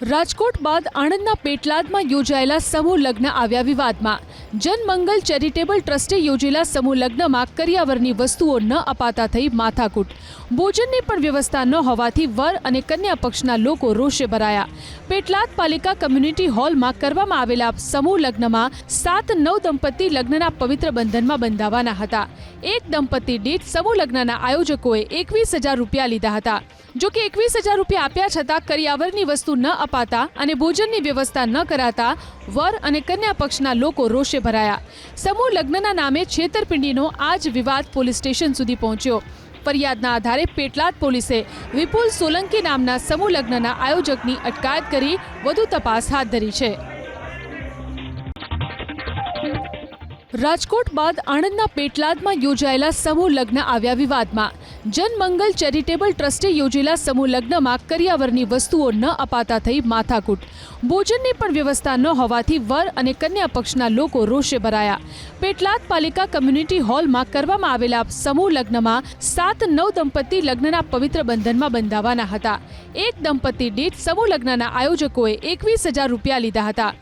રાજકોટ બાદ આણંદના પેટલાદમાં યોજાયેલા સમૂહ લગ્ન આવ્યા વિવાદમાં। જનમંગલ ચેરિટેબલ ટ્રસ્ટે યોજેલા સમૂહ લગ્નમાં કરિયાવરની વસ્તુઓ ન અપાતા થઈ માથાકૂટ। ભોજનની પણ વ્યવસ્થા ન હોવાથી વર અને કન્યા પક્ષના લોકો રોષે ભરાયા। પેટલાદ પાલિકા કમ્યુનિટી હોલમાં કરવામાં આવેલા સમૂહ લગ્નમાં 7-9 દંપતી લગ્નના પવિત્ર બંધનમાં બંધાવાના હતા। એક દંપતી દીઠ સમૂહ લગ્નના આયોજકોએ 21,000 રૂપિયા લીધા હતા। જો કે 21,000 રૂપિયા આપ્યા છતાં કરિયાવરની વસ્તુ ન અપાતા અને ભોજનની વ્યવસ્થા ન કરાતા વર અને કન્યા પક્ષના લોકો રોષે ભરાયા। સમૂહ લગ્નના નામે છેતરપિંડીનો આ જ વિવાદ પોલીસ સ્ટેશન સુધી પહોંચ્યો। ફરિયાદના આધારે પેટલાદ પોલીસે વિપુલ સોલંકી નામના સમૂહ લગ્નના આયોજકની અટકાયત કરી વધુ તપાસ હાથ ધરી છે। રાજકોટ બાદ આણંદના પેટલાદમાં યોજાયેલા સમૂહ લગ્ન આવ્યા વિવાદમાં। જનમંગલ ચેરિટેબલ ટ્રસ્ટે યોજેલા સમૂહ લગ્નમાં કરિયાવરની વસ્તુઓ ન અપાતા થઈ માથાકૂટ। ભોજનની પણ વ્યવસ્થા ન હોવાથી વર અને કન્યા પક્ષના લોકો રોષે ભરાયા। પેટલાદ પાલિકા કમ્યુનિટી હોલમાં કરવામાં આવેલા સમૂહ લગ્નમાં 7-9 દંપતી લગ્નના પવિત્ર બંધનમાં બંધાવાના હતા। એક દંપતી દીઠ સમૂહ લગ્નના આયોજકોએ 21,000 રૂપિયા લીધા હતા।